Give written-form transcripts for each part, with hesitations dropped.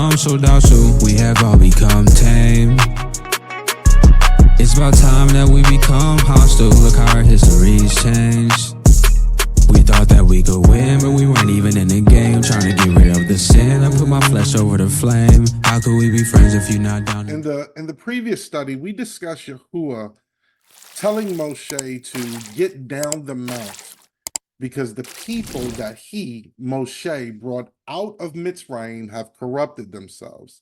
calm, so docile, we have all become tame. It's about time that we become hostile, look how our history's changed. We thought that we could win, but we weren't even in the game. Trying to get rid of the sin, I put my flesh over the flame. How could we be friends if you're not down? In the previous study, we discussed Yahuwah telling Moshe to get down the mount because the people that he, Moshe, brought out of Mitzrayim have corrupted themselves.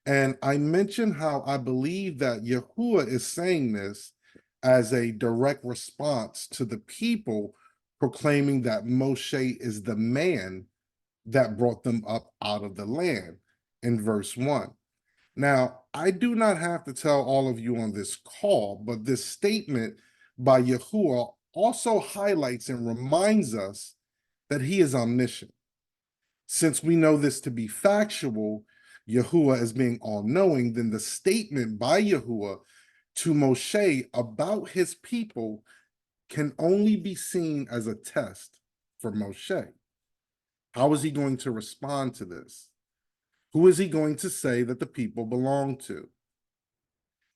And I mentioned how I believe that Yahuwah is saying this as a direct response to the people proclaiming that Moshe is the man that brought them up out of the land in verse 1. Now, I do not have to tell all of you on this call, but this statement by Yahuwah also highlights and reminds us that he is omniscient. Since we know this to be factual, Yahuwah as being all-knowing, then the statement by Yahuwah to Moshe about his people can only be seen as a test for Moshe. How is he going to respond to this? Who is he going to say that the people belong to?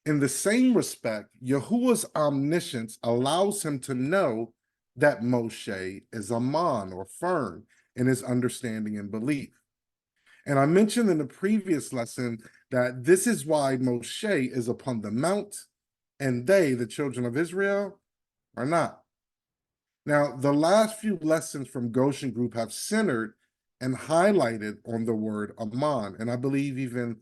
In the same respect, Yahuwah's omniscience allows him to know that Moshe is Aman or firm in his understanding and belief. And I mentioned in the previous lesson that this is why Moshe is upon the mount and they, the children of Israel, are not. Now, the last few lessons from Goshen Group have centered and highlighted on the word Aman. And I believe even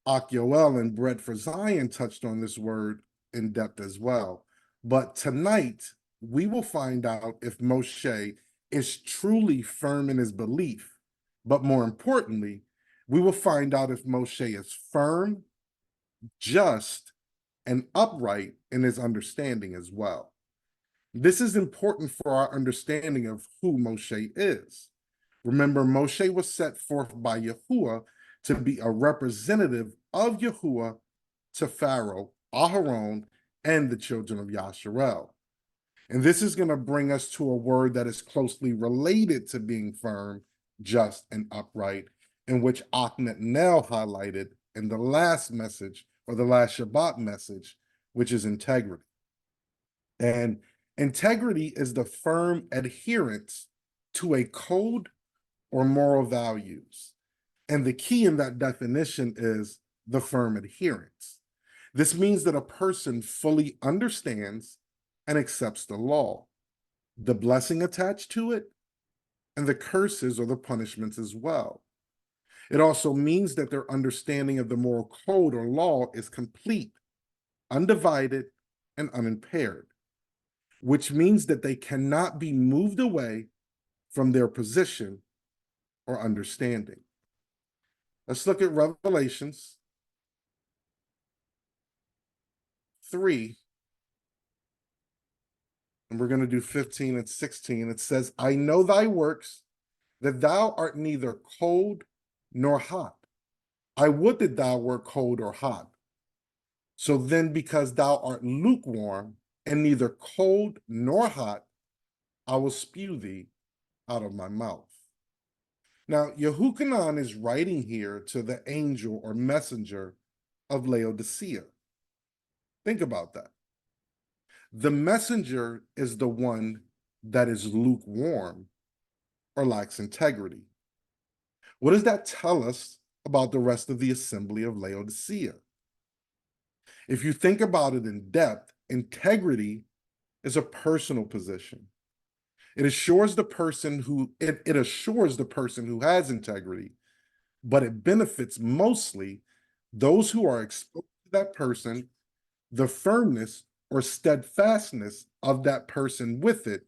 Yoel and Bread for Zion touched on this word in depth as well. But tonight, we will find out if Moshe is truly firm in his belief. But more importantly, we will find out if Moshe is firm, just, and upright in his understanding as well. This is important for our understanding of who Moshe is. Remember, Moshe was set forth by Yahuwah to be a representative of Yahuwah to Pharaoh, Aharon, and the children of Yasharel. And this is going to bring us to a word that is closely related to being firm, just, and upright, in which Achnet Nel highlighted in the last message, or the last Shabbat message, which is integrity. And integrity is the firm adherence to a code or moral values. And the key in that definition is the firm adherence. This means that a person fully understands and accepts the law, the blessing attached to it, and the curses or the punishments as well. It also means that their understanding of the moral code or law is complete, undivided, and unimpaired, which means that they cannot be moved away from their position or understanding. Let's look at Revelations 3, and we're going to do 15 and 16. It says, I know thy works, that thou art neither cold nor hot. I would that thou wert cold or hot. So then, because thou art lukewarm and neither cold nor hot, I will spew thee out of my mouth. Now, Yehukanan is writing here to the angel or messenger of Laodicea. Think about that. The messenger is the one that is lukewarm or lacks integrity. What does that tell us about the rest of the assembly of Laodicea? If you think about it in depth, integrity is a personal position. It assures the person who has integrity, but it benefits mostly those who are exposed to that person. The firmness or steadfastness of that person with it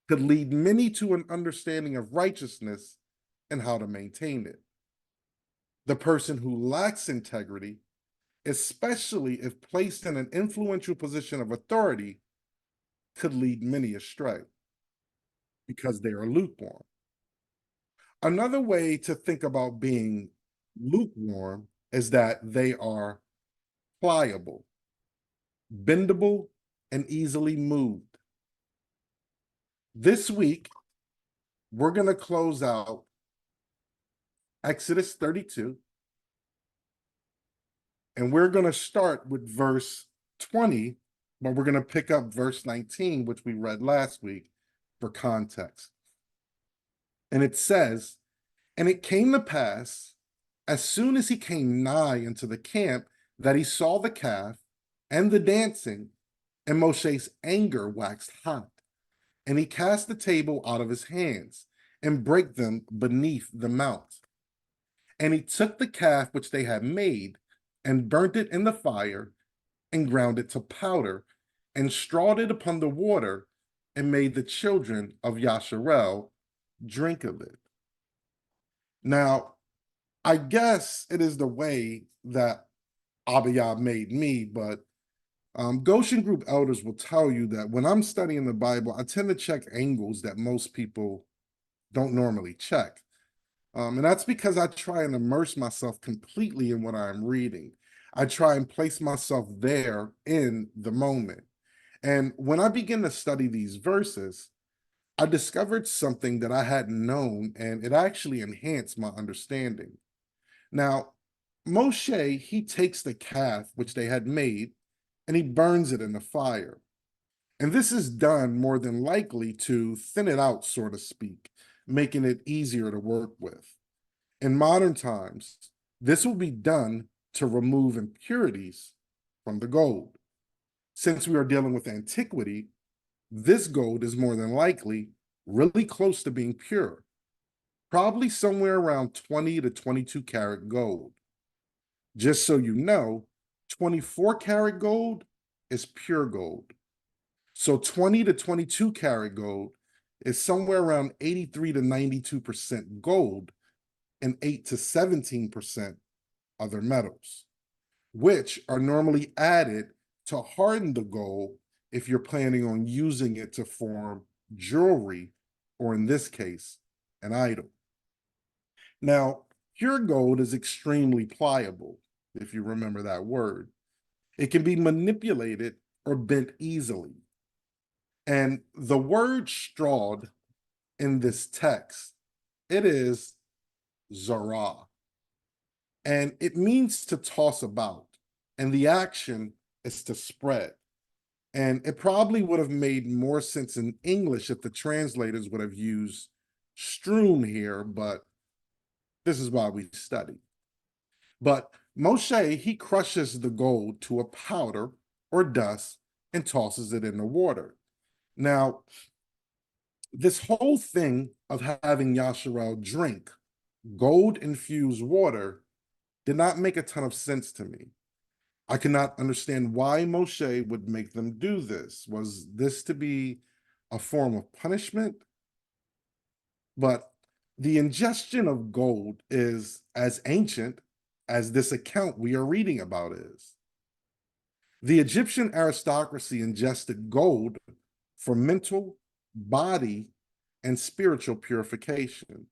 could lead many to an understanding of righteousness and how to maintain it. The person who lacks integrity, especially if placed in an influential position of authority, could lead many astray because they are lukewarm. Another way to think about being lukewarm is that they are pliable, bendable, and easily moved. This week, we're going to close out Exodus 32, and we're going to start with verse 20, but we're going to pick up verse 19, which we read last week, for context. And it says, "And it came to pass, as soon as he came nigh into the camp, that he saw the calf and the dancing, and Moshe's anger waxed hot. And he cast the table out of his hands, and brake them beneath the mount. And he took the calf which they had made, and burnt it in the fire, and ground it to powder, and strawed it upon the water, and made the children of Yasharel drink of it." Now, I guess it is the way that Abiyah made me, but Goshen Group elders will tell you that when I'm studying the Bible, I tend to check angles that most people don't normally check. And that's because I try and immerse myself completely in what I'm reading. I try and place myself there in the moment. And when I begin to study these verses, I discovered something that I hadn't known, and it actually enhanced my understanding. Now, Moshe, he takes the calf which they had made, and he burns it in the fire. And this is done more than likely to thin it out, so to speak, making it easier to work with. In modern times, this will be done to remove impurities from the gold. Since we are dealing with antiquity, this gold is more than likely really close to being pure, probably somewhere around 20 to 22 karat gold. Just so you know, 24 karat gold is pure gold. So 20 to 22 karat gold is somewhere around 83 to 92% gold and 8 to 17% other metals, which are normally added to harden the gold if you're planning on using it to form jewelry, or in this case, an idol. Now, pure gold is extremely pliable, if you remember that word. It can be manipulated or bent easily. And the word strawed in this text, it is zarah. And it means to toss about. And the action is to spread. And it probably would have made more sense in English if the translators would have used strewn here, but this is why we study. But Moshe, he crushes the gold to a powder or dust and tosses it in the water. Now, this whole thing of having Yasharel drink gold-infused water did not make a ton of sense to me. I could not understand why Moshe would make them do this. Was this to be a form of punishment? But the ingestion of gold is as ancient as this account we are reading about is. The Egyptian aristocracy ingested gold for mental, body, and spiritual purification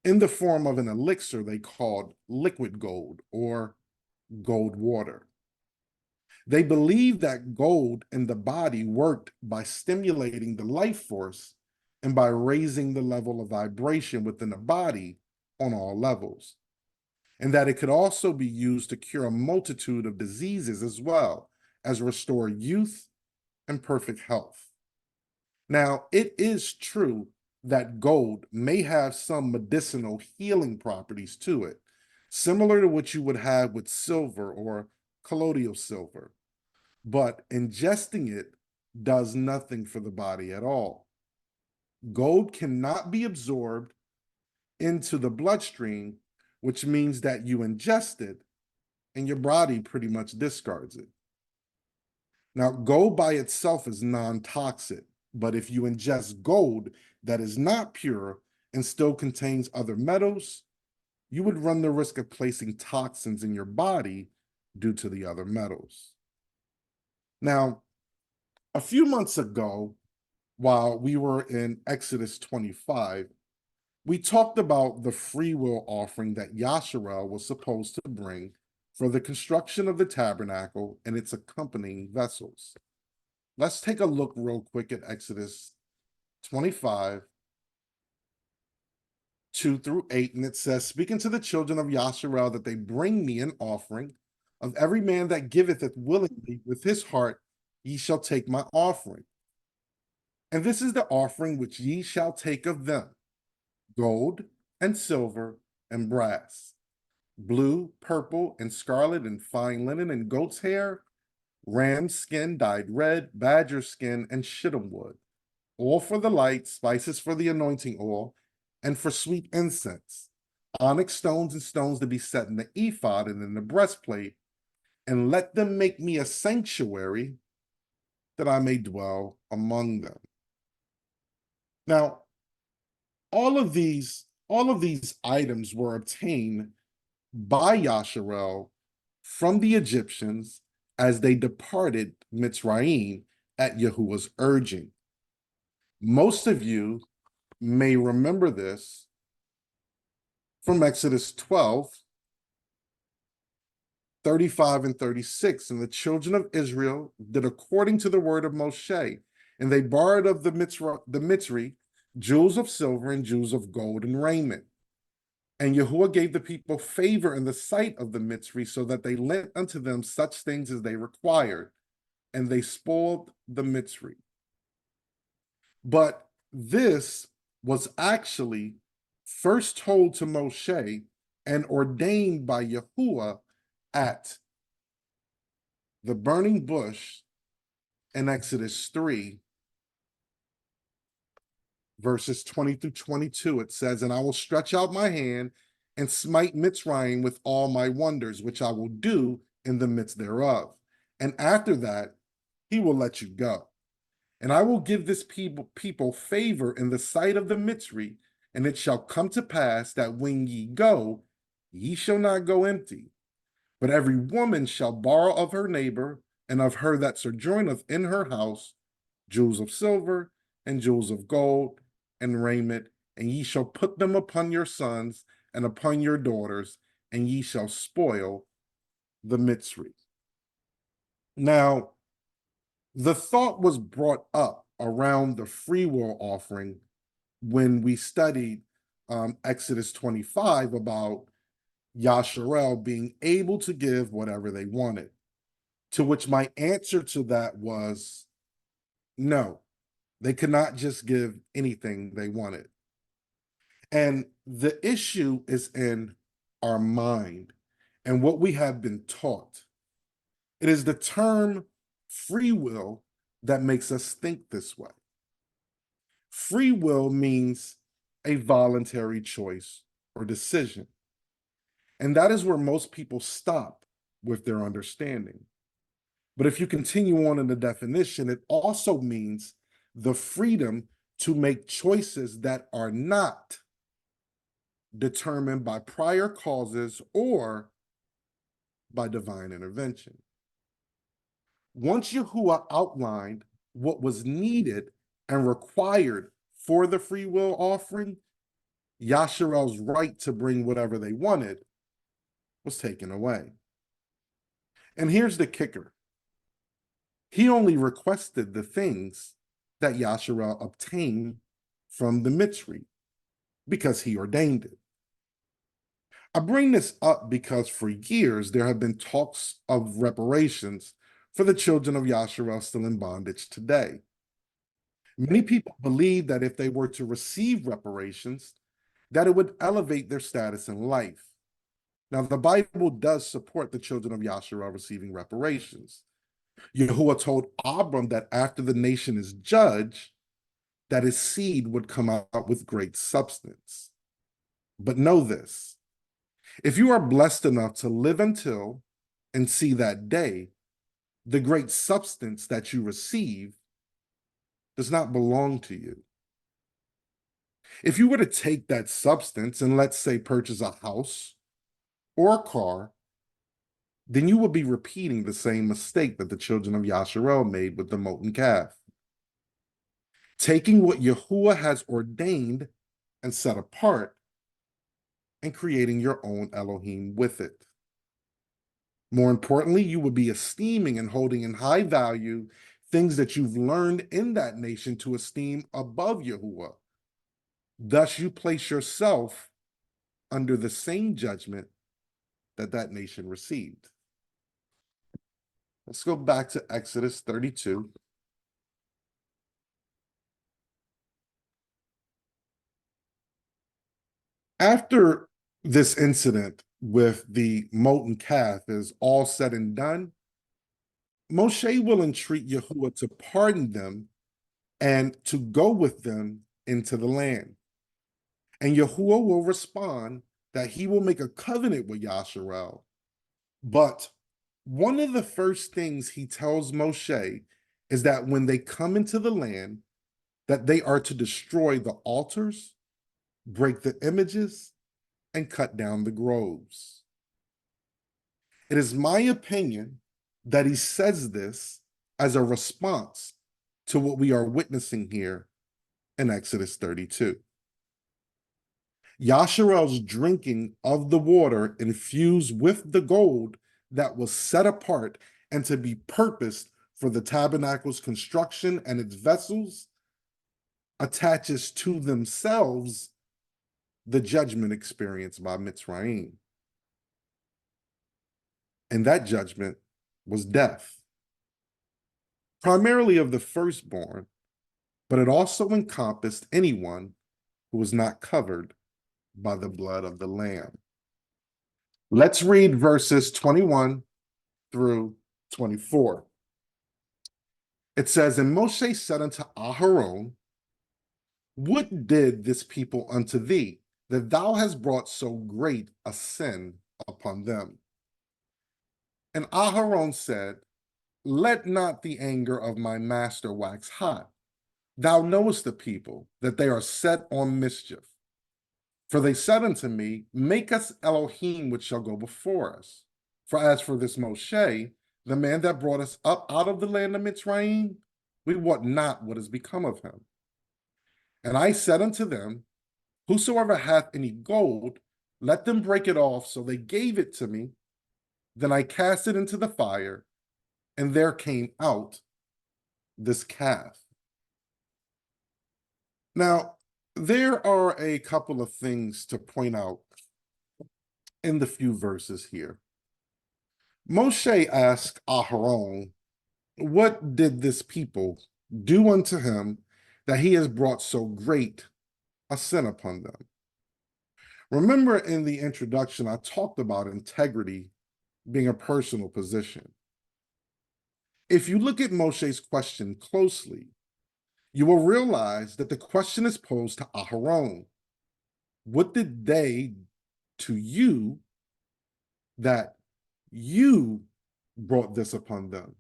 in the form of an elixir they called liquid gold or gold water. They believed that gold in the body worked by stimulating the life force and by raising the level of vibration within the body on all levels, and that it could also be used to cure a multitude of diseases as well as restore youth and perfect health. Now, it is true that gold may have some medicinal healing properties to it, similar to what you would have with silver or colloidal silver, but ingesting it does nothing for the body at all. Gold cannot be absorbed into the bloodstream, which means that you ingest it and your body pretty much discards it. Now, gold by itself is non-toxic, but if you ingest gold that is not pure and still contains other metals, you would run the risk of placing toxins in your body due to the other metals. Now, a few months ago, while we were in Exodus 25, we talked about the free will offering that Yasharel was supposed to bring for the construction of the tabernacle and its accompanying vessels. Let's take a look real quick at Exodus 25, 2 through 8, and it says, speaking to the children of Yasharel, that they bring me an offering of every man that giveth it willingly with his heart, ye shall take my offering. And this is the offering which ye shall take of them: gold and silver and brass, blue, purple, and scarlet, and fine linen, and goat's hair, ram skin dyed red, badger skin, and shittim wood, all for the light, spices for the anointing oil, and for sweet incense, onyx stones and stones to be set in the ephod and in the breastplate, and let them make me a sanctuary that I may dwell among them. Now, all of these items were obtained by Yasharel from the Egyptians as they departed Mitzrayim at Yahuwah's urging. Most of you may remember this from Exodus 12, 35 and 36. And the children of Israel did according to the word of Moshe, and they borrowed of the Mitzri jewels of silver and jewels of gold and raiment. And Yahuwah gave the people favor in the sight of the Mitzri, so that they lent unto them such things as they required, and they spoiled the Mitzri. But this was actually first told to Moshe and ordained by Yahuwah at the burning bush in Exodus 3, verses 20 through 22. It says, and I will stretch out my hand and smite Mitzrayim with all my wonders, which I will do in the midst thereof. And after that, he will let you go. And I will give this people favor in the sight of the Mitzri, and it shall come to pass that when ye go, ye shall not go empty. But every woman shall borrow of her neighbor and of her that sojourneth in her house jewels of silver and jewels of gold and raiment, and ye shall put them upon your sons and upon your daughters, and ye shall spoil the Mitzri. Now, the thought was brought up around the free will offering when we studied Exodus 25 about Yasharel being able to give whatever they wanted. To which my answer to that was no, they could not just give anything they wanted. And the issue is in our mind and what we have been taught. It is the term free will that makes us think this way. Free will means a voluntary choice or decision. And that is where most people stop with their understanding. But if you continue on in the definition, it also means the freedom to make choices that are not determined by prior causes or by divine intervention. Once Yahuwah outlined what was needed and required for the free will offering, Yasharel's right to bring whatever they wanted was taken away. And here's the kicker. He only requested the things that Yasharel obtained from the Mitzri because he ordained it. I bring this up because for years there have been talks of reparations for the children of Yasharel still in bondage today. Many people believe that if they were to receive reparations, that it would elevate their status in life. Now, the Bible does support the children of Yasharel receiving reparations. Yahuwah told Abram that after the nation is judged, that his seed would come out with great substance. But know this, if you are blessed enough to live until and see that day, the great substance that you receive does not belong to you. If you were to take that substance and, let's say, purchase a house or a car, then you will be repeating the same mistake that the children of Yasharel made with the molten calf. Taking what Yahuwah has ordained and set apart and creating your own Elohim with it. More importantly, you will be esteeming and holding in high value things that you've learned in that nation to esteem above Yahuwah. Thus, you place yourself under the same judgment that that nation received. Let's go back to Exodus 32. After this incident with the molten calf is all said and done, Moshe will entreat Yahuwah to pardon them and to go with them into the land. And Yahuwah will respond that he will make a covenant with Yasharel. But one of the first things he tells Moshe is that when they come into the land, that they are to destroy the altars, break the images, and cut down the groves. It is my opinion that he says this as a response to what we are witnessing here in Exodus 32. Yasharel's drinking of the water infused with the gold that was set apart and to be purposed for the tabernacle's construction and its vessels attaches to themselves the judgment experienced by Mitzrayim. And that judgment was death, primarily of the firstborn, but it also encompassed anyone who was not covered by the blood of the Lamb. Let's read verses 21 through 24. It says, And Moshe said unto Aharon, What did this people unto thee, that thou hast brought so great a sin upon them? And Aharon said, Let not the anger of my master wax hot. Thou knowest the people, that they are set on mischief. For they said unto me, Make us Elohim which shall go before us. For as for this Moshe, the man that brought us up out of the land of Mitzrayim, we wot not what is become of him. And I said unto them, Whosoever hath any gold, let them break it off. So they gave it to me. Then I cast it into the fire, and there came out this calf. Now, there are a couple of things to point out in the few verses here. Moshe asked Aharon, What did this people do unto him that he has brought so great a sin upon them? Remember in the introduction, I talked about integrity being a personal position. If you look at Moshe's question closely, you will realize that the question is posed to Aharon. What did they to you that you brought this upon them?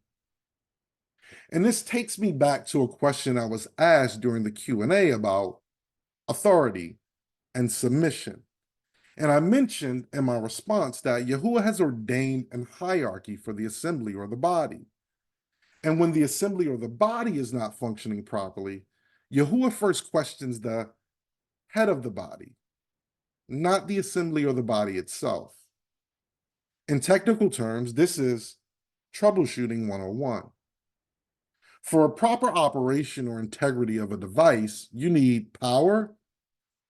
And this takes me back to a question I was asked during the Q&A about authority and submission. And I mentioned in my response that Yahuwah has ordained a hierarchy for the assembly or the body. And when the assembly or the body is not functioning properly, Yahuwah first questions the head of the body, not the assembly or the body itself. In technical terms, this is troubleshooting 101. For a proper operation or integrity of a device, you need power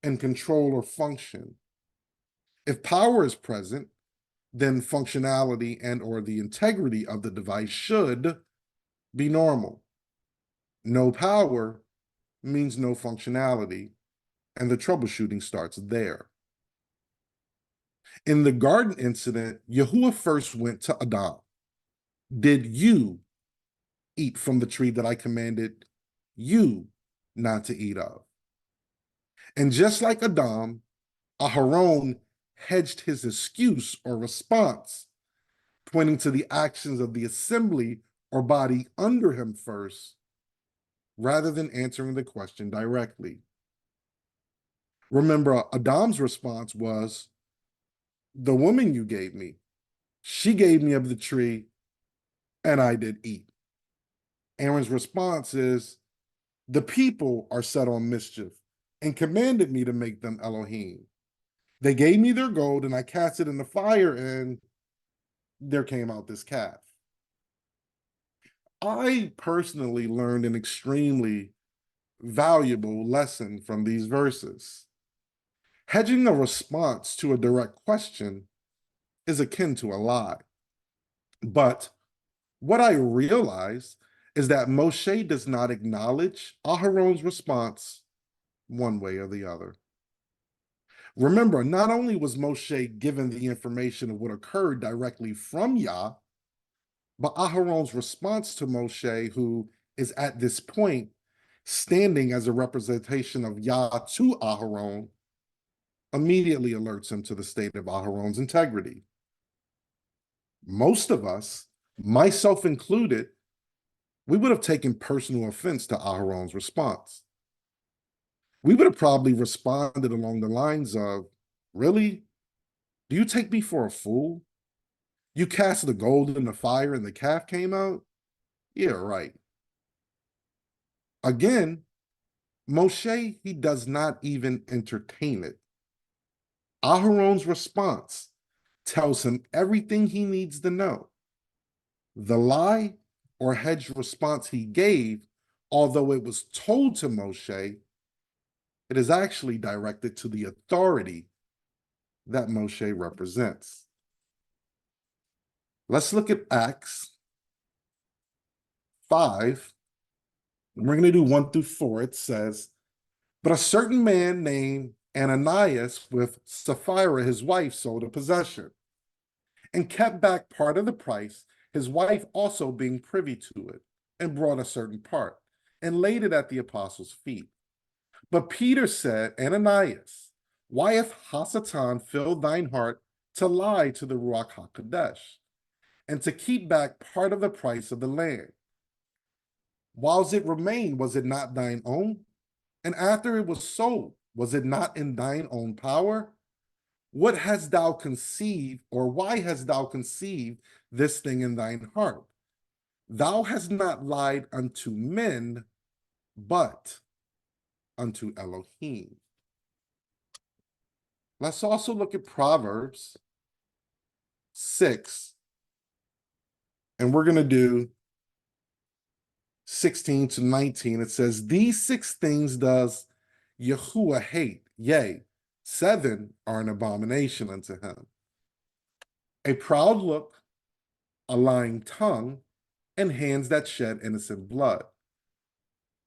and control or function. If power is present, then functionality and or the integrity of the device should be normal. No power means no functionality, and the troubleshooting starts there. In the garden incident, Yahuwah first went to Adam. Did you eat from the tree that I commanded you not to eat of? And just like Adam, Aharon hedged his excuse or response, pointing to the actions of the assembly or body under him first, rather than answering the question directly. Remember, Adam's response was, the woman you gave me, she gave me of the tree, and I did eat. Aaron's response is, the people are set on mischief and commanded me to make them Elohim. They gave me their gold, and I cast it in the fire, and there came out this calf. I personally learned an extremely valuable lesson from these verses. Hedging a response to a direct question is akin to a lie. But what I realize is that Moshe does not acknowledge Aharon's response one way or the other. Remember, not only was Moshe given the information of what occurred directly from Yah, but Aharon's response to Moshe, who is at this point standing as a representation of Yah to Aharon, immediately alerts him to the state of Aharon's integrity. Most of us, myself included, we would have taken personal offense to Aharon's response. We would have probably responded along the lines of, "Really? Do you take me for a fool? You cast the gold in the fire and the calf came out? Yeah, right." Again, Moshe, he does not even entertain it. Aharon's response tells him everything he needs to know. The lie or hedged response he gave, although it was told to Moshe, it is actually directed to the authority that Moshe represents. Let's look at Acts 5. We're going to do 1 through 4. It says, "But a certain man named Ananias with Sapphira, his wife, sold a possession and kept back part of the price, his wife also being privy to it, and brought a certain part and laid it at the apostles' feet. But Peter said, Ananias, why hath Hasatan filled thine heart to lie to the Ruach HaKodesh, and to keep back part of the price of the land? Whiles it remained, was it not thine own? And after it was sold, was it not in thine own power? What hast thou conceived, or why hast thou conceived this thing in thine heart? Thou hast not lied unto men, but unto Elohim." Let's also look at Proverbs 6, and we're going to do 16 to 19. It says, "These 6 things does Yahuwah hate, yea, 7 are an abomination unto him: a proud look, a lying tongue, and hands that shed innocent blood,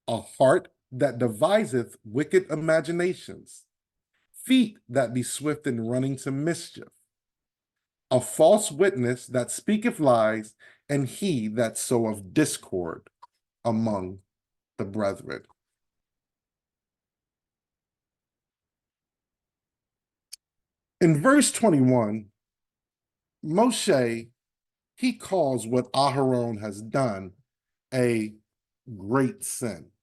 a heart that deviseth wicked imaginations, feet that be swift in running to mischief, a false witness that speaketh lies, and he that soweth discord among the brethren." In verse 21, Moshe, he calls what Aharon has done a great sin.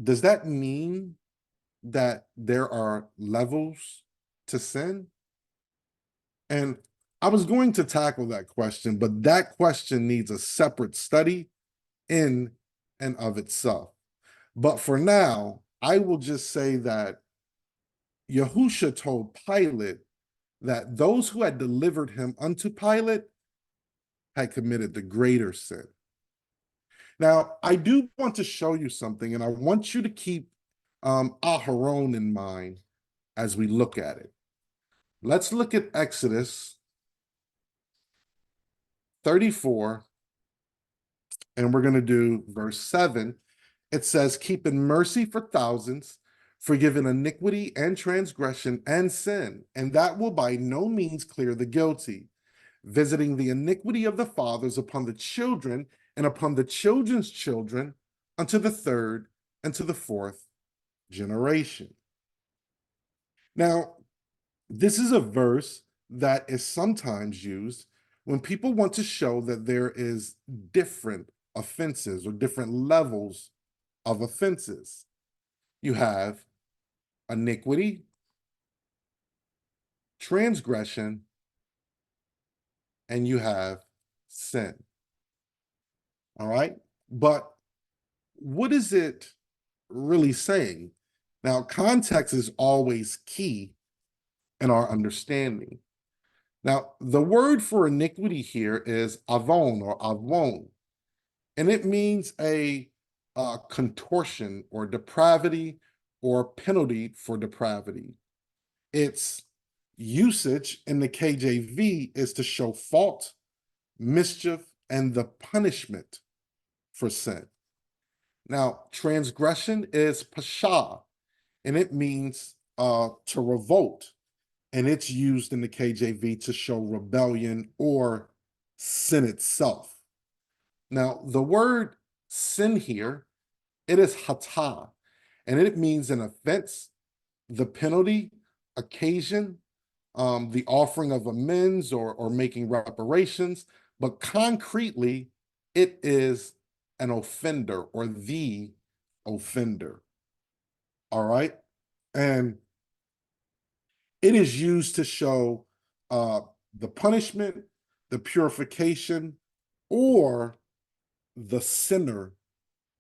Does that mean that there are levels to sin? And I was going to tackle that question, but that question needs a separate study in and of itself. But for now, I will just say that Yahusha told Pilate that those who had delivered him unto Pilate had committed the greater sin. Now, I do want to show you something, and I want you to keep Aharon in mind as we look at it. Let's look at Exodus 34, and we're going to do verse 7. It says, "Keeping mercy for thousands, forgiving iniquity and transgression and sin, and that will by no means clear the guilty, visiting the iniquity of the fathers upon the children and upon the children's children unto the third and to the fourth generation." Now, this is a verse that is sometimes used when people want to show that there is different offenses or different levels of offenses. You have iniquity, transgression, and you have sin. All right? But what is it really saying? Now, context is always key in our understanding. Now, the word for iniquity here is avon or avon, and it means a contortion or depravity or penalty for depravity. Its usage in the KJV is to show fault, mischief, and the punishment for sin. Now, transgression is pasha, and it means to revolt, and it's used in the KJV to show rebellion or sin itself. Now, the word sin here, it is hata, and it means an offense, the penalty, occasion, the offering of amends or making reparations, but concretely, it is an offender or the offender. All right. And it is used to show the punishment, the purification, or the sinner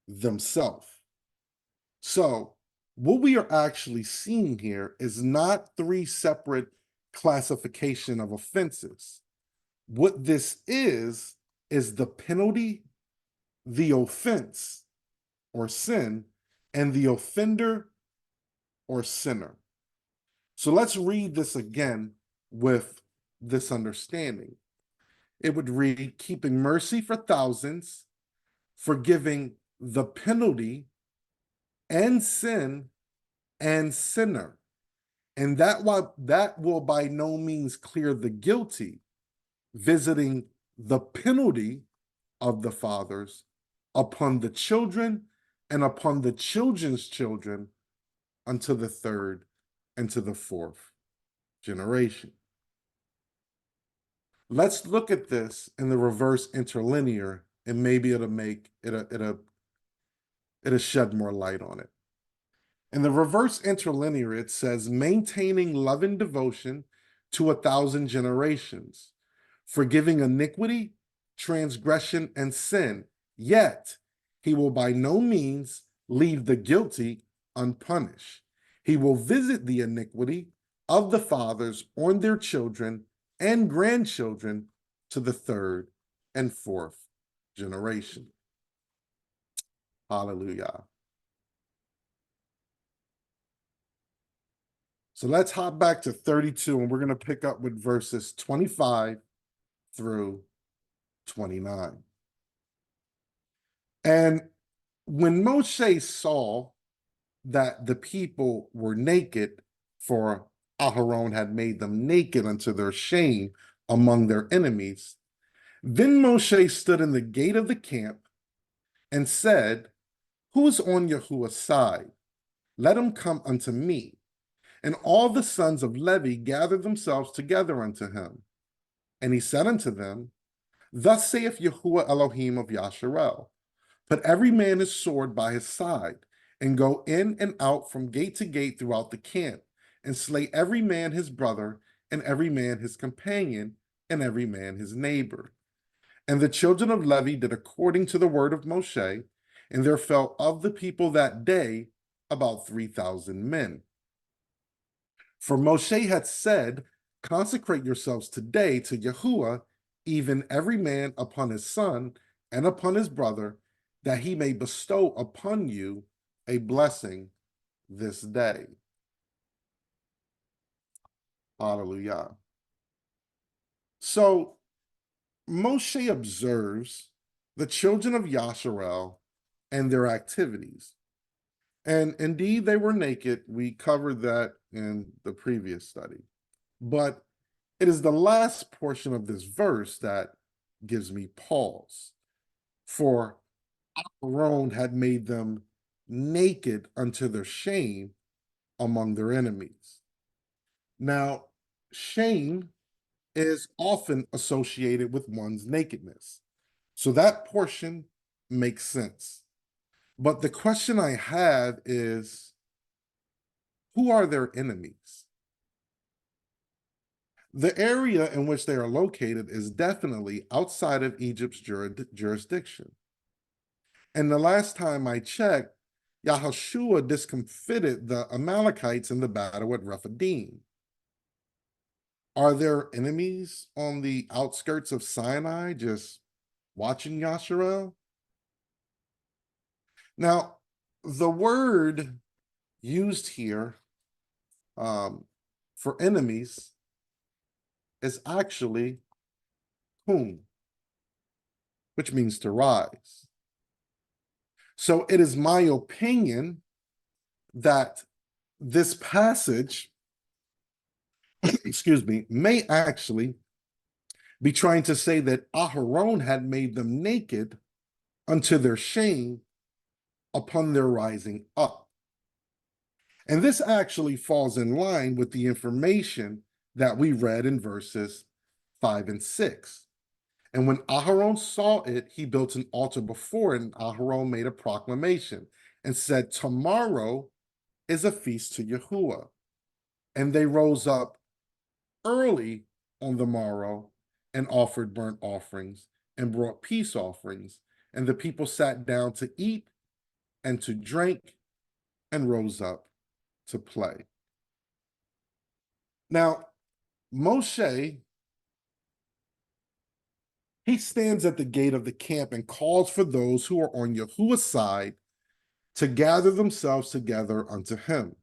themselves. So, what we are actually seeing here is not three separate classification of offenses. What this is the penalty, the offense or sin, and the offender or sinner. So let's read this again with this understanding. It would read, keeping mercy for thousands, forgiving the penalty and sin and sinner. And that will by no means clear the guilty, visiting the penalty of the fathers upon the children and upon the children's children unto the third and to the fourth generation. Let's look at this in the reverse interlinear, and maybe it'll shed more light on it. In the reverse interlinear, it says, maintaining love and devotion to 1,000 generations, forgiving iniquity, transgression, and sin, yet he will by no means leave the guilty unpunished. He will visit the iniquity of the fathers on their children and grandchildren to the third and fourth generation. Hallelujah. So let's hop back to 32, and we're going to pick up with verses 25 through 29. And when Moshe saw that the people were naked, for Aharon had made them naked unto their shame among their enemies, then Moshe stood in the gate of the camp and said, who is on Yahuwah's side? Let him come unto me. And all the sons of Levi gathered themselves together unto him. And he said unto them, thus saith Yahuwah Elohim of Yasharel, put every man his sword by his side, and go in and out from gate to gate throughout the camp, and slay every man his brother, and every man his companion, and every man his neighbor. And the children of Levi did according to the word of Moshe, and there fell of the people that day about 3,000 men. For Moshe had said, consecrate yourselves today to Yahuwah, even every man upon his son and upon his brother, that he may bestow upon you a blessing this day. Hallelujah. So Moshe observes the children of Yasharel and their activities. And indeed, they were naked. We covered that in the previous study. But it is the last portion of this verse that gives me pause. For Aaron had made them naked unto their shame among their enemies. Now, shame is often associated with one's nakedness. So that portion makes sense. But the question I have is, who are their enemies? The area in which they are located is definitely outside of Egypt's jurisdiction. And the last time I checked, Yahushua discomfited the Amalekites in the battle at Rephidim. Are there enemies on the outskirts of Sinai just watching Yasharel? Now, the word used here for enemies is actually kum, which means to rise. So it is my opinion that this passage, excuse me, may actually be trying to say that Aharon had made them naked unto their shame upon their rising up. And this actually falls in line with the information that we read in verses 5 and 6. And when Aharon saw it, he built an altar before it, and Aharon made a proclamation and said, tomorrow is a feast to Yahuwah. And they rose up early on the morrow and offered burnt offerings and brought peace offerings. And the people sat down to eat and to drink and rose up to play. Now, Moshe, he stands at the gate of the camp and calls for those who are on Yahuwah's side to gather themselves together unto him.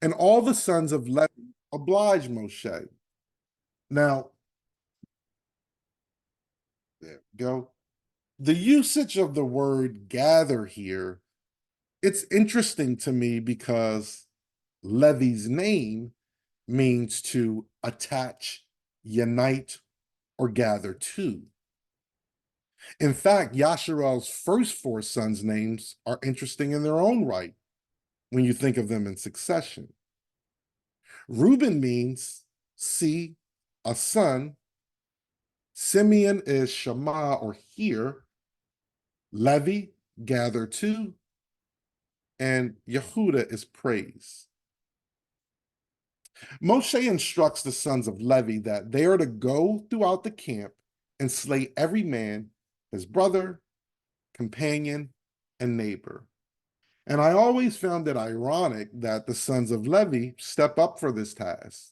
And all the sons of Levi oblige Moshe. Now, there we go. The usage of the word gather here, it's interesting to me because Levi's name means to attach, unite, or gather to. In fact, Yasharel's first four sons' names are interesting in their own right when you think of them in succession. Reuben means see, a son. Simeon is Shema or hear. Levi, gather to. And Yehuda is praise. Moshe instructs the sons of Levi that they are to go throughout the camp and slay every man, his brother, companion, and neighbor. And I always found it ironic that the sons of Levi step up for this task,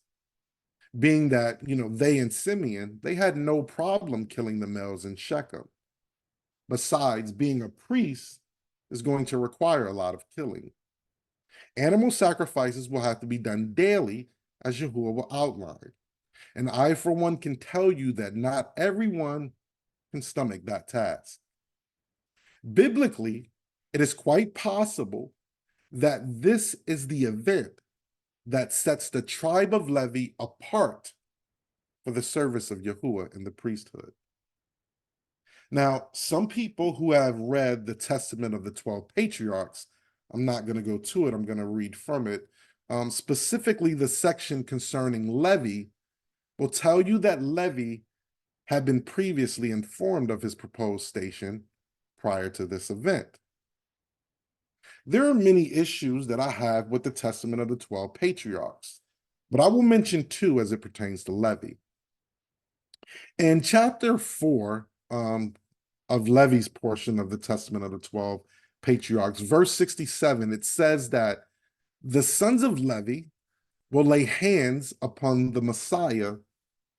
being that, they and Simeon, they had no problem killing the males in Shechem. Besides, being a priest is going to require a lot of killing. Animal sacrifices will have to be done daily, as Yahuwah will outline. And I, for one, can tell you that not everyone can stomach that task. Biblically, it is quite possible that this is the event that sets the tribe of Levi apart for the service of Yahuwah in the priesthood. Now, some people who have read the Testament of the 12 Patriarchs, I'm not going to go to it, I'm going to read from it. Specifically, the section concerning Levi will tell you that Levi had been previously informed of his proposed station prior to this event. There are many issues that I have with the Testament of the 12 Patriarchs, but I will mention two as it pertains to Levi. In chapter 4 of Levi's portion of the Testament of the 12 Patriarchs, verse 67, it says that the sons of Levi will lay hands upon the Messiah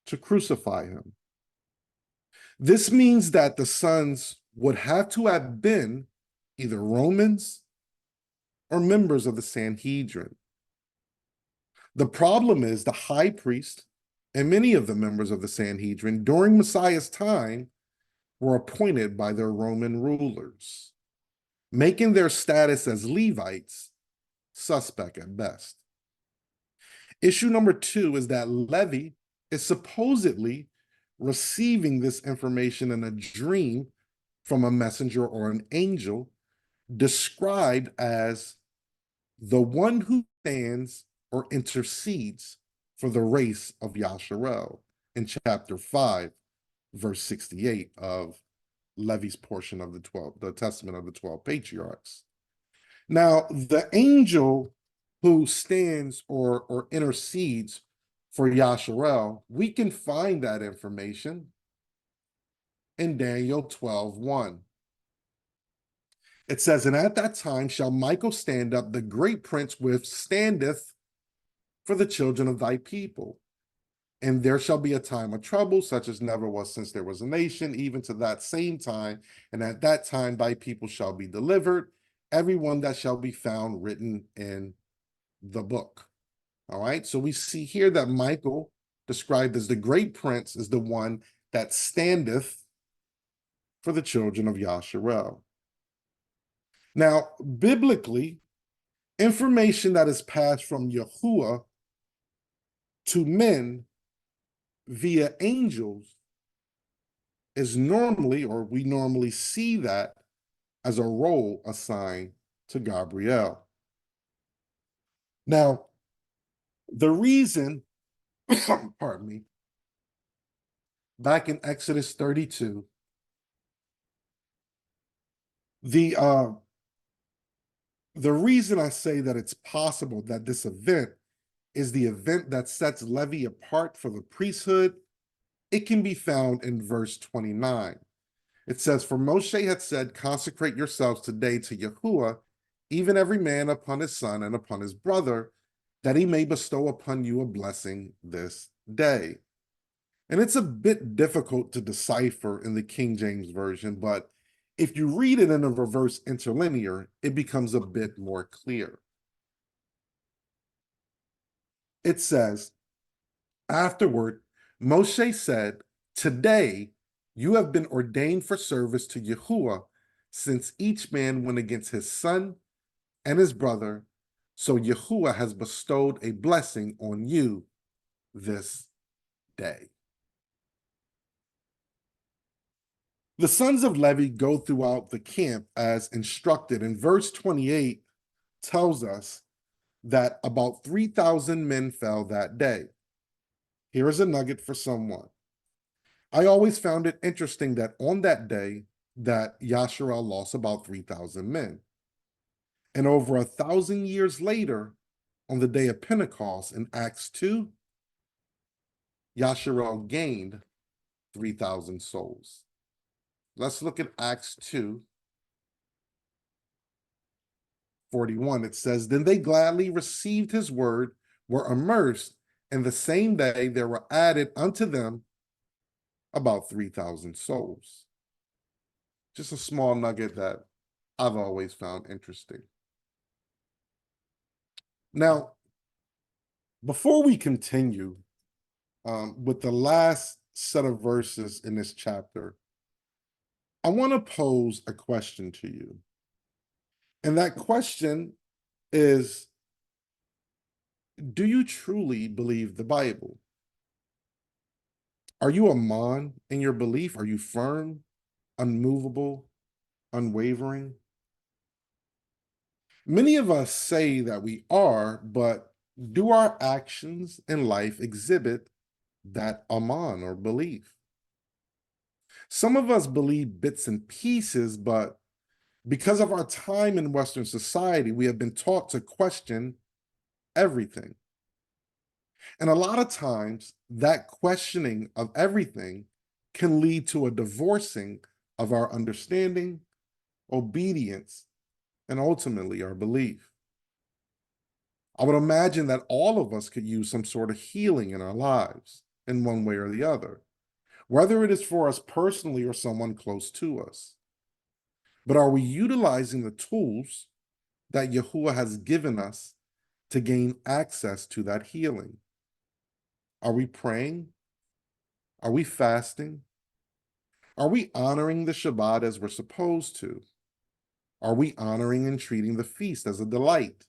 to crucify him. This means that the sons would have to have been either Romans or members of the Sanhedrin. The problem is the high priest and many of the members of the Sanhedrin during Messiah's time were appointed by their Roman rulers, making their status as Levites suspect at best. Issue number 2 is that Levi is supposedly receiving this information in a dream from a messenger or an angel described as the one who stands or intercedes for the race of Yasharel in chapter 5, verse 68 of Levi's portion of the Testament of the 12 Patriarchs. Now, the angel who stands or intercedes for Yasharel, we can find that information in Daniel 12:1. It says, and at that time shall Michael stand up, the great prince withstandeth for the children of thy people. And there shall be a time of trouble, such as never was since there was a nation, even to that same time. And at that time thy people shall be delivered, everyone that shall be found written in the book. All right, so we see here that Michael, described as the great prince, is the one that standeth for the children of Yasharel. Now, biblically, information that is passed from Yahuwah to men via angels is normally, or we normally see that as a role assigned to Gabriel. Now, the reason, pardon me, back in Exodus 32, the reason I say that it's possible that this event is the event that sets Levi apart for the priesthood, it can be found in verse 29. It says, "For Moshe had said, consecrate yourselves today to Yahuwah, even every man upon his son and upon his brother, that he may bestow upon you a blessing this day." And it's a bit difficult to decipher in the King James Version, but if you read it in a reverse interlinear, it becomes a bit more clear. It says, afterward, Moshe said, "Today you have been ordained for service to Yahuwah, since each man went against his son and his brother, so Yahuwah has bestowed a blessing on you this day." The sons of Levi go throughout the camp as instructed, and verse 28 tells us that about 3,000 men fell that day. Here is a nugget for someone. I always found it interesting that on that day that Yasharel lost about 3,000 men. And over 1,000 years later, on the day of Pentecost in Acts 2, Yasharel gained 3,000 souls. Let's look at Acts 2:41. It says, "Then they gladly received his word, were immersed, and the same day there were added unto them about 3,000 souls." Just a small nugget that I've always found interesting. Now, before we continue with the last set of verses in this chapter, I want to pose a question to you. And that question is, do you truly believe the Bible? Are you a man in your belief? Are you firm, unmovable, unwavering? Many of us say that we are, but do our actions in life exhibit that aman or belief? Some of us believe bits and pieces, but because of our time in Western society, we have been taught to question everything. And a lot of times, that questioning of everything can lead to a divorcing of our understanding, obedience, and ultimately our belief. I would imagine that all of us could use some sort of healing in our lives in one way or the other, whether it is for us personally or someone close to us. But are we utilizing the tools that Yahuwah has given us to gain access to that healing? Are we praying? Are we fasting? Are we honoring the Shabbat as we're supposed to? Are we honoring and treating the feast as a delight?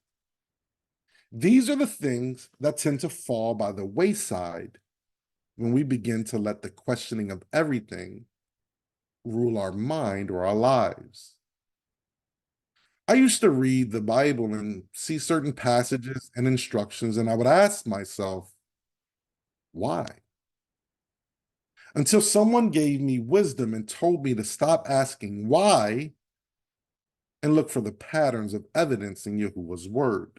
These are the things that tend to fall by the wayside when we begin to let the questioning of everything rule our mind or our lives. I used to read the Bible and see certain passages and instructions, and I would ask myself, why? Until someone gave me wisdom and told me to stop asking why and look for the patterns of evidence in Yahuwah's word.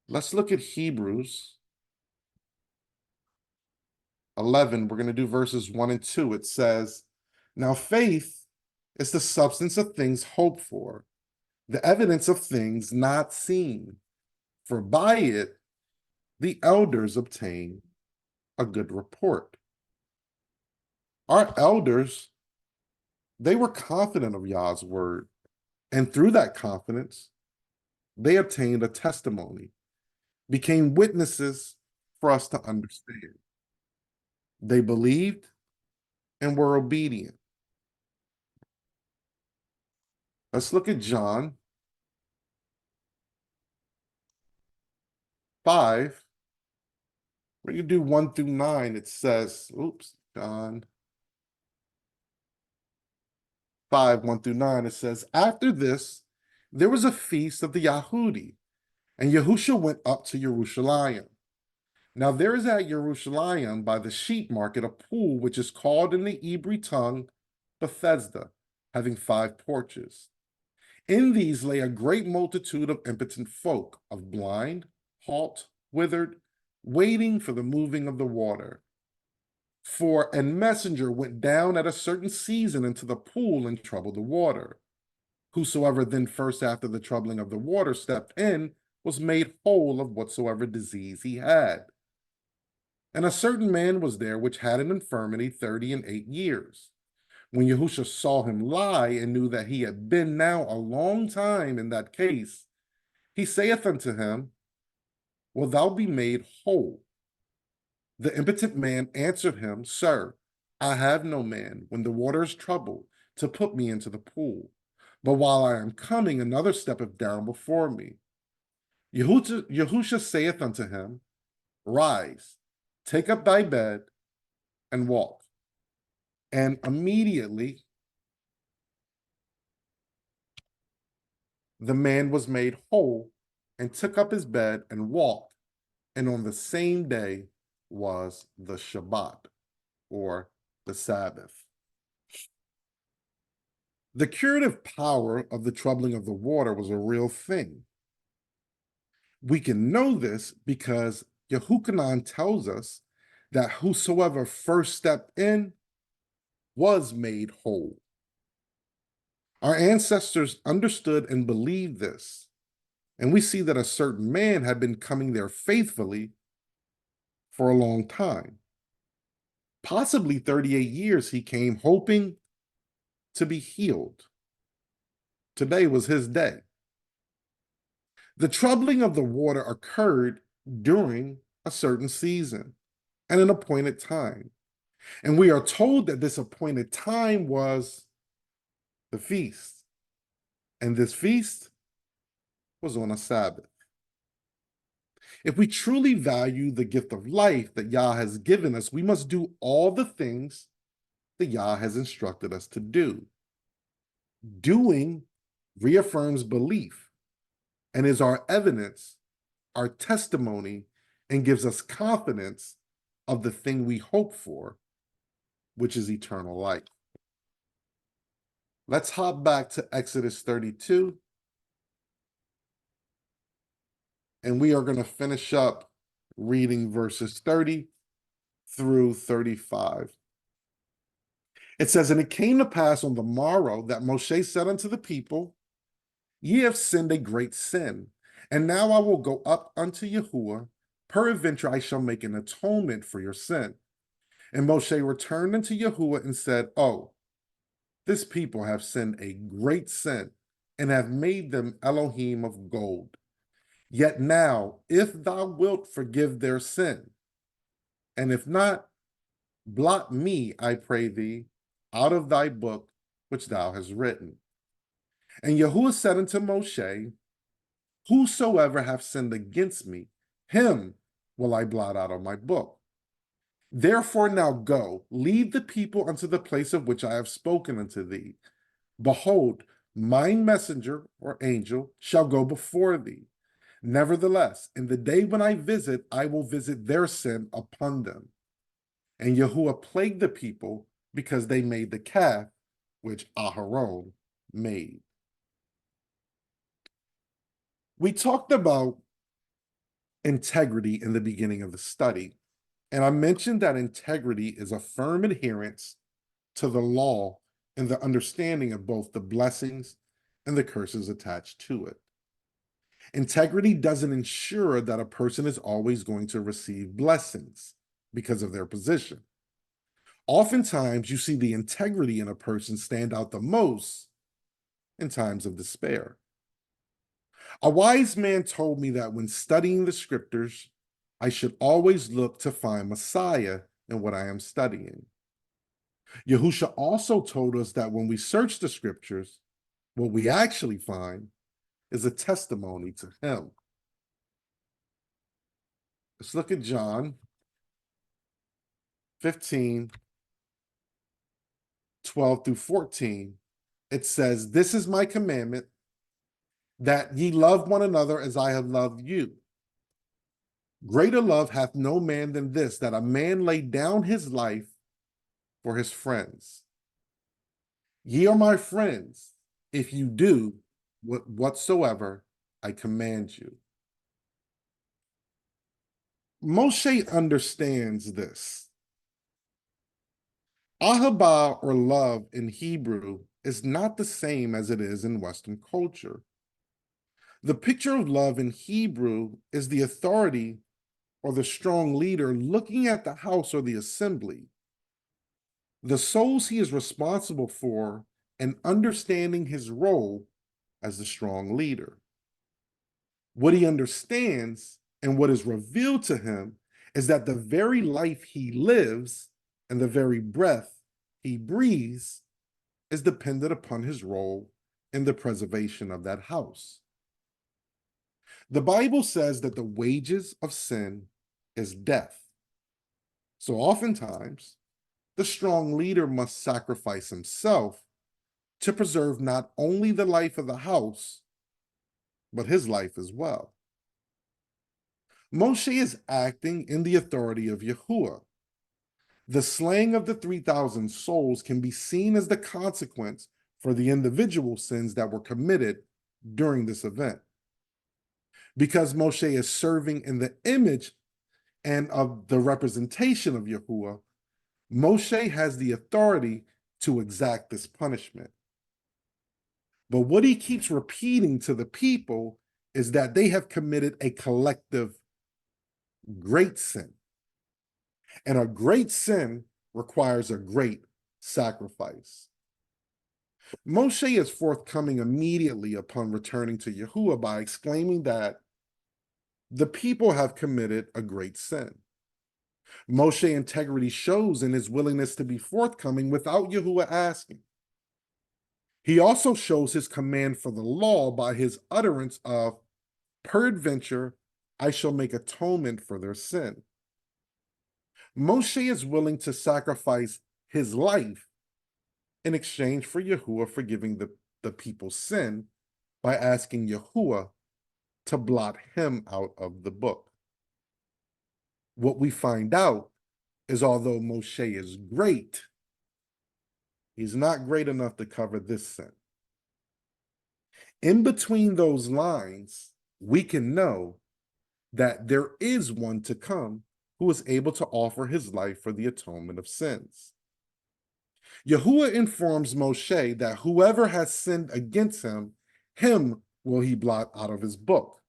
Let's look at Hebrews 11. We're going to do verses 1 and 2. It says, "Now faith is the substance of things hoped for, the evidence of things not seen. For by it the elders obtain a good report." Our elders, they were confident of Yah's word. And through that confidence, they obtained a testimony, became witnesses for us to understand. They believed and were obedient. Let's look at John 5. We're going to do 1 through 9. It says, John 5, 1 through 9. It says, after this, there was a feast of the Yahudi, and Yahusha went up to Jerusalem. Now there is at Jerusalem by the sheep market a pool which is called in the Hebrew tongue Bethesda, having 5 porches. In these lay a great multitude of impotent folk, of blind, halt, withered, waiting for the moving of the water. For a messenger went down at a certain season into the pool and troubled the water. Whosoever then first after the troubling of the water stepped in was made whole of whatsoever disease he had. And a certain man was there which had an infirmity 38 years. When Yahusha saw him lie and knew that he had been now a long time in that case, he saith unto him, wilt thou be made whole? The impotent man answered him, Sir, I have no man, when the water is troubled, to put me into the pool. But while I am coming, another steppeth down before me. Yahusha saith unto him, Rise, take up thy bed, and walk. And immediately the man was made whole, and took up his bed and walked. And on the same day was the Shabbat, or the Sabbath. The curative power of the troubling of the water was a real thing. We can know this because Yehukanan tells us that whosoever first stepped in was made whole. Our ancestors understood and believed this, and we see that a certain man had been coming there faithfully for a long time. Possibly 38 years he came hoping to be healed. Today was his day. The troubling of the water occurred during a certain season and an appointed time. And we are told that this appointed time was the feast. And this feast was on a Sabbath. If we truly value the gift of life that Yah has given us, we must do all the things that Yah has instructed us to do. Doing reaffirms belief and is our evidence, our testimony, and gives us confidence of the thing we hope for, which is eternal life. Let's hop back to Exodus 32. And we are going to finish up reading verses 30 through 35. It says, and it came to pass on the morrow that Moshe said unto the people, Ye have sinned a great sin, and now I will go up unto Yahuwah, peradventure I shall make an atonement for your sin. And Moshe returned unto Yahuwah and said, Oh, this people have sinned a great sin, and have made them Elohim of gold. Yet now, if thou wilt forgive their sin, and if not, blot me, I pray thee, out of thy book which thou hast written. And Yahuwah said unto Moshe, Whosoever hath sinned against me, him will I blot out of my book. Therefore now go, lead the people unto the place of which I have spoken unto thee. Behold, my messenger or angel shall go before thee. Nevertheless, in the day when I will visit their sin upon them. And Yahuwah plagued the people because they made the calf which Aharon made. We talked about integrity in the beginning of the study, and I mentioned that integrity is a firm adherence to the law and the understanding of both the blessings and the curses attached to it. Integrity doesn't ensure that a person is always going to receive blessings because of their position. Oftentimes, you see the integrity in a person stand out the most, in times of despair. A wise man told me that when studying the scriptures, I should always look to find Messiah in what I am studying. Yahusha also told us that when we search the scriptures, what we actually find is a testimony to him. Let's look at John 15, 12 through 14. It says, "This is my commandment, that ye love one another as I have loved you. Greater love hath no man than this, that a man lay down his life for his friends. Ye are my friends, if you do whatsoever I command you." Moshe understands this. Ahabah, or love in Hebrew, is not the same as it is in Western culture. The picture of love in Hebrew is the authority or the strong leader looking at the house or the assembly, the souls he is responsible for, and understanding his role as the strong leader. What he understands and what is revealed to him is that the very life he lives and the very breath he breathes is dependent upon his role in the preservation of that house. The Bible says that the wages of sin is death. So oftentimes, the strong leader must sacrifice himself to preserve not only the life of the house, but his life as well. Moshe is acting in the authority of Yahuwah. The slaying of the 3,000 souls can be seen as the consequence for the individual sins that were committed during this event. Because Moshe is serving in the image and of the representation of Yahuwah, Moshe has the authority to exact this punishment. But what he keeps repeating to the people is that they have committed a collective great sin. And a great sin requires a great sacrifice. Moshe is forthcoming immediately upon returning to Yahuwah by exclaiming that the people have committed a great sin. Moshe integrity shows in his willingness to be forthcoming without Yahuwah asking. He also shows his command for the law by his utterance of, "Peradventure, I shall make atonement for their sin." Moshe is willing to sacrifice his life in exchange for Yahuwah forgiving the people's sin by asking Yahuwah to blot him out of the book. What we find out is although Moshe is great, he's not great enough to cover this sin. In between those lines, we can know that there is one to come who is able to offer his life for the atonement of sins. Yahuwah informs Moshe that whoever has sinned against him, him will he blot out of his book,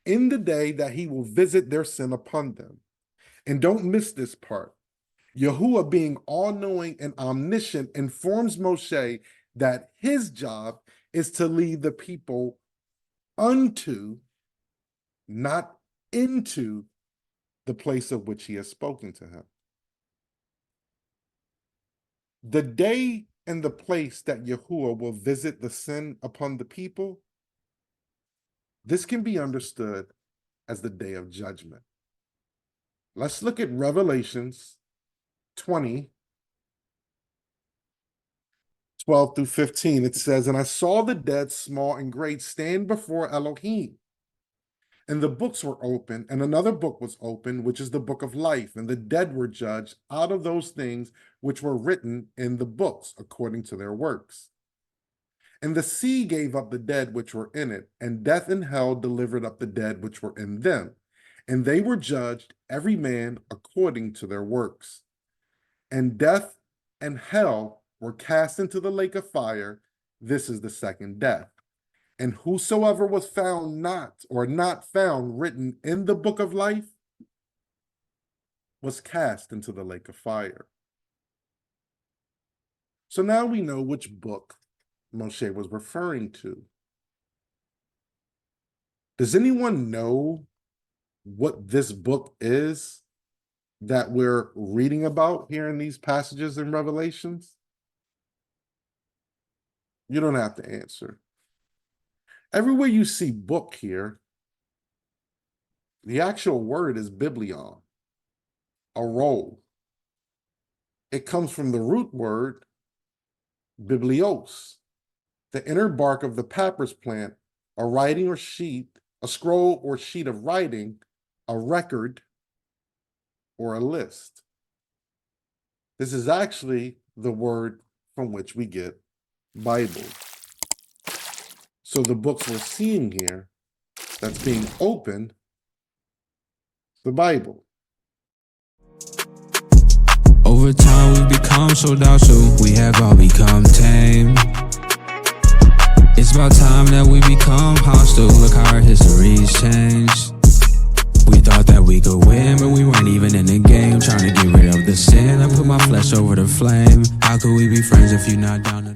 in the day that he will visit their sin upon them. And don't miss this part. Yahuwah, being all-knowing and omniscient, informs Moshe that his job is to lead the people unto, not into, the place of which he has spoken to him. The day and the place that Yahuwah will visit the sin upon the people, this can be understood as the day of judgment. Let's look at Revelations 20, 12 through 15. It says, "And I saw the dead, small and great, stand before Elohim. And the books were open, and another book was open, which is the book of life. And the dead were judged out of those things which were written in the books according to their works. And the sea gave up the dead which were in it, and death and hell delivered up the dead which were in them. And they were judged, every man according to their works. And death and hell were cast into the lake of fire. This is the second death. And whosoever was found not found written in the book of life was cast into the lake of fire." So now we know which book Moshe was referring to. Does anyone know what this book is that we're reading about here in these passages in Revelations? You don't have to answer. Everywhere you see book here, the actual word is biblion, a roll. It comes from the root word biblios, the inner bark of the papyrus plant, a writing or sheet, a scroll or sheet of writing, a record, or a list. This is actually the word from which we get Bible. So the books we're seeing here that's being opened, the Bible. Over time we've become so docile, we have all become tame. It's about time that we become hostile, look how our history's changed. We thought that we could win, but we weren't even in the game. Trying to get rid of the sin, I put my flesh over the flame. How could we be friends if you're not down to